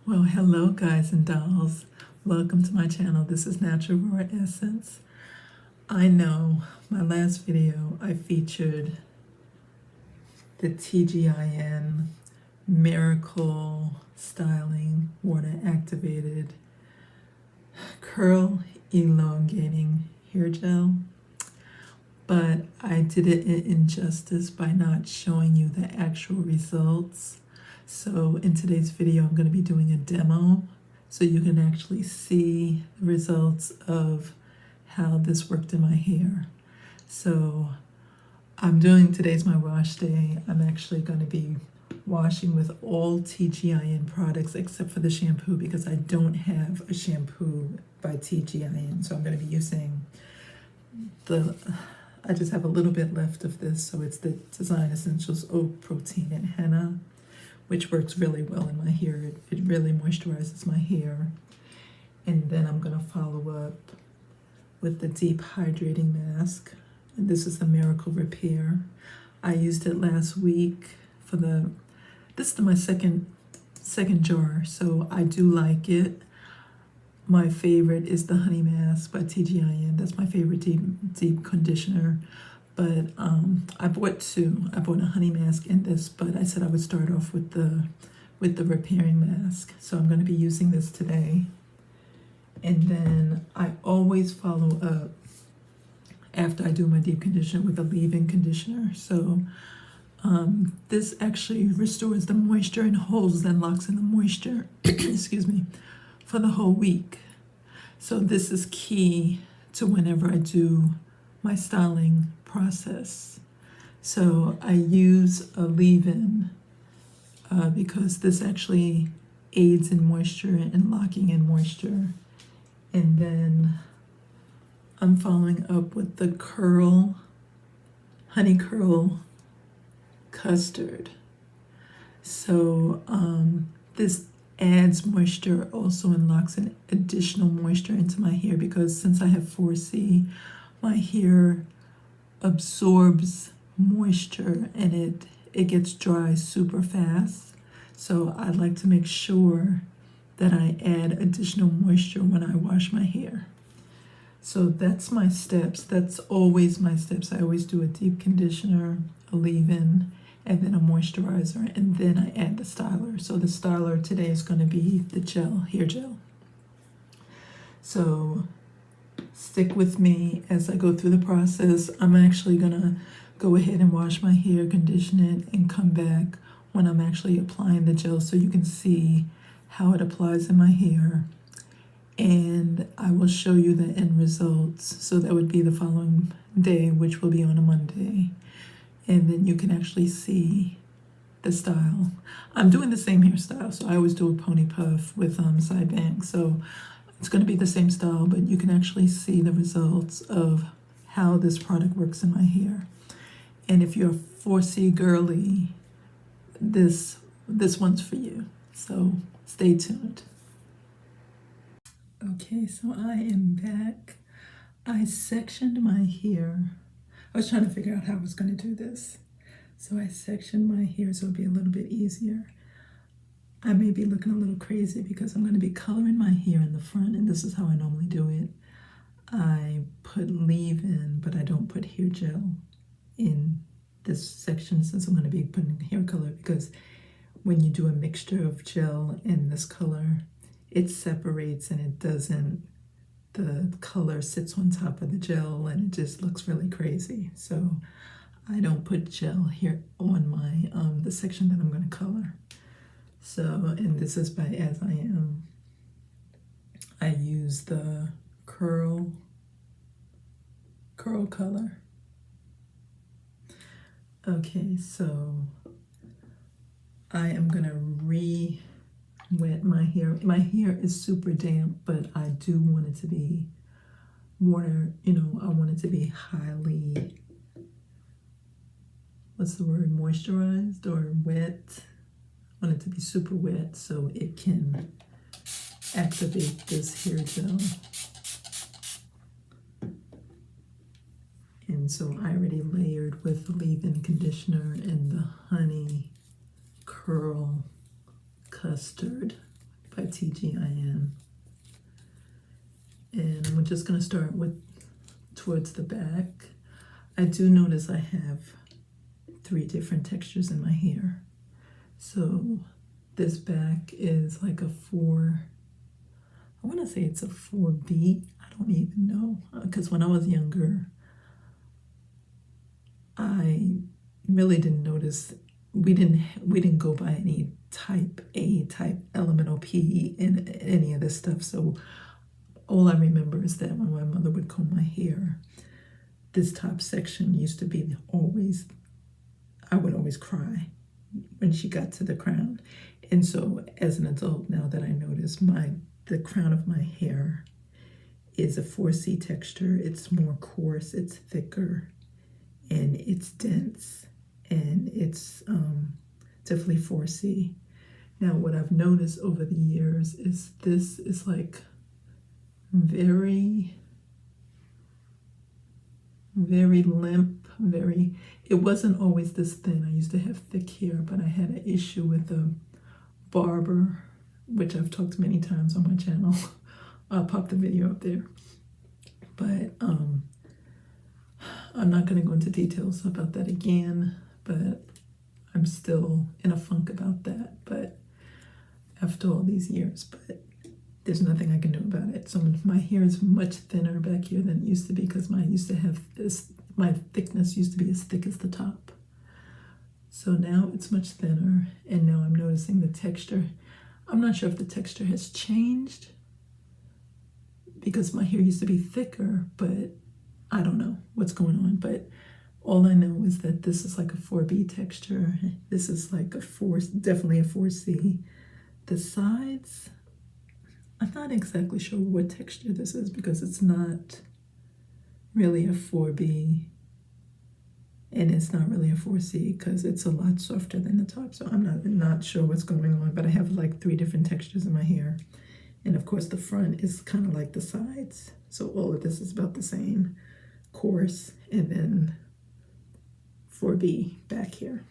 Well, hello guys and dolls. Welcome to my channel. This is Natural Raw Essence. I know my last video I featured the TGIN Miracle Styling Water Activated Curl Elongating Hair Gel, but I did it an injustice by not showing you the actual results. So in today's video, I'm going to be doing a demo so you can actually see the results of how this worked in my hair. So today's my wash day. I'm actually going to be washing with all TGIN products except for the shampoo because I don't have a shampoo by TGIN. So I'm going to be using I just have a little bit left of this. So it's the Design Essentials Oat Protein and Henna, which works really well in my hair. It really moisturizes my hair. And then I'm going to follow up with the Deep Hydrating Mask. And this is the Miracle Repair. I used it last week for this is my second jar, so I do like it. My favorite is the Honey Mask by TGIN. That's my favorite deep conditioner. But I bought two. I bought a honey mask and this, but I said I would start off with the repairing mask. So I'm going to be using this today. And then I always follow up after I do my deep conditioner with a leave-in conditioner. So this actually restores the moisture and holds and locks in the moisture, excuse me, for the whole week. So this is key to whenever I do my styling process. So I use a leave-in because this actually aids in moisture and locking in moisture. And then I'm following up with the honey curl custard. So this adds moisture also and locks in additional moisture into my hair because since I have 4C, my hair absorbs moisture and it gets dry super fast. So I like to make sure that I add additional moisture when I wash my hair. So that's my steps. That's always my steps. I always do a deep conditioner, a leave-in, and then a moisturizer, and then I add the styler. So the styler today is going to be the hair gel. So stick with me as I go through the process. I'm actually going to go ahead and wash my hair, condition it, and come back when I'm actually applying the gel so you can see how it applies in my hair. And I will show you the end results. So that would be the following day, which will be on a Monday. And then you can actually see the style. I'm doing the same hairstyle, so I always do a pony puff with side bangs. So it's going to be the same style, but you can actually see the results of how this product works in my hair. And if you're a 4C girly, this one's for you. So stay tuned. Okay, so I am back. I sectioned my hair. I was trying to figure out how I was going to do this. So I sectioned my hair so it'll be a little bit easier. I may be looking a little crazy because I'm going to be coloring my hair in the front, and this is how I normally do it. I put leave-in, but I don't put hair gel in this section since I'm going to be putting hair color, because when you do a mixture of gel and this color, it separates and it doesn't, the color sits on top of the gel and it just looks really crazy. So I don't put gel here on my the section that I'm going to color. So, and this is by As I Am. I use the curl color. Okay, so I am going to re-wet my hair. My hair is super damp, but I do want it to be water, I want it to be highly, what's the word, moisturized or wet. I want it to be super wet so it can activate this hair gel. And so I already layered with the leave-in conditioner and the honey curl custard by TGIN. And I'm just going to start with towards the back. I do notice I have 3 different textures in my hair. So this back is like a 4, I want to say it's a 4B. I don't even know, because when I was younger, I really didn't notice, we didn't go by any type A, type elemental P in any of this stuff. So all I remember is that when my mother would comb my hair, this top section used to be always, I would always cry when she got to the crown. And so as an adult, now that I notice the crown of my hair is a 4C texture. It's more coarse, it's thicker, and it's dense, and it's definitely 4C. Now, what I've noticed over the years is this is like very, very limp, it wasn't always this thin. I used to have thick hair, but I had an issue with a barber, which I've talked many times on my channel. I'll pop the video up there. But I'm not going to go into details about that again, but I'm still in a funk about that. But after all these years, but there's nothing I can do about it. So my hair is much thinner back here than it used to be, because my thickness used to be as thick as the top. So now it's much thinner, and now I'm noticing the texture. I'm not sure if the texture has changed, because my hair used to be thicker, but I don't know what's going on. But all I know is that this is like a 4B texture. This is like a 4, definitely a 4C. The sides, I'm not exactly sure what texture this is, because it's not really a 4B, and it's not really a 4C, because it's a lot softer than the top. So I'm not sure what's going on, but I have like 3 different textures in my hair. And of course the front is kind of like the sides. So all of this is about the same, coarse, and then 4B back here.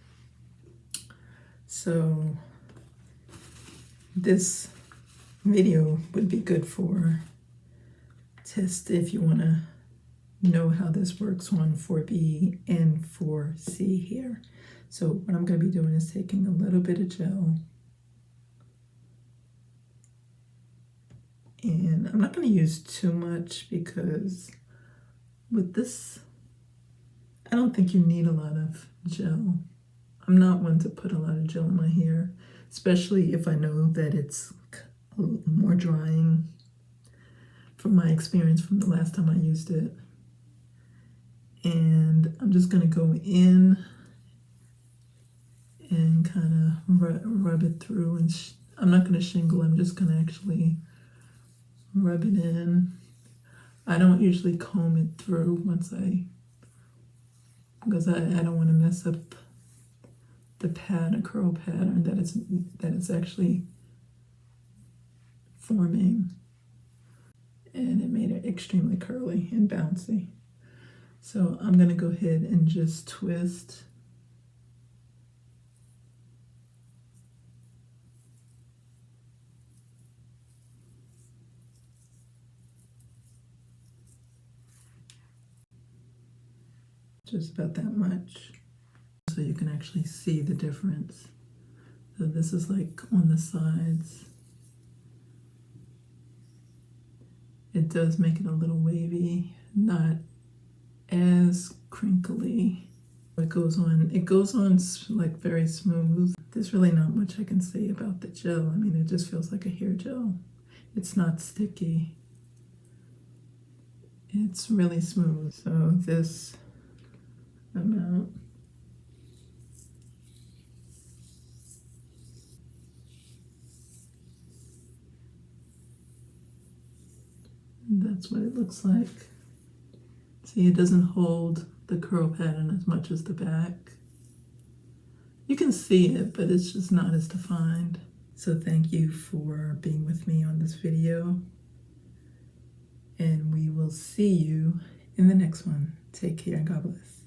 So this video would be good for test if you want to know how this works on 4B and 4C here. So what I'm going to be doing is taking a little bit of gel, and I'm not going to use too much, because with this, I don't think you need a lot of gel. I'm not one to put a lot of gel in my hair, especially if I know that it's more drying, from my experience from the last time I used it. And I'm just going to go in and kind of rub it through. And I'm not going to shingle, I'm just going to actually rub it in. I don't usually comb it through because I don't want to mess up the curl pattern that it's actually forming. And it made it extremely curly and bouncy. So I'm going to go ahead and just twist. Just about that much, so you can actually see the difference. So this is like on the sides. It does make it a little wavy, not as crinkly. It goes on like very smooth. There's really not much I can say about the gel. I mean, it just feels like a hair gel. It's not sticky. It's really smooth. So this amount. That's what it looks like. See, it doesn't hold the curl pattern as much as the back. You can see it, but it's just not as defined. So thank you for being with me on this video, and we will see you in the next one. Take care. God bless.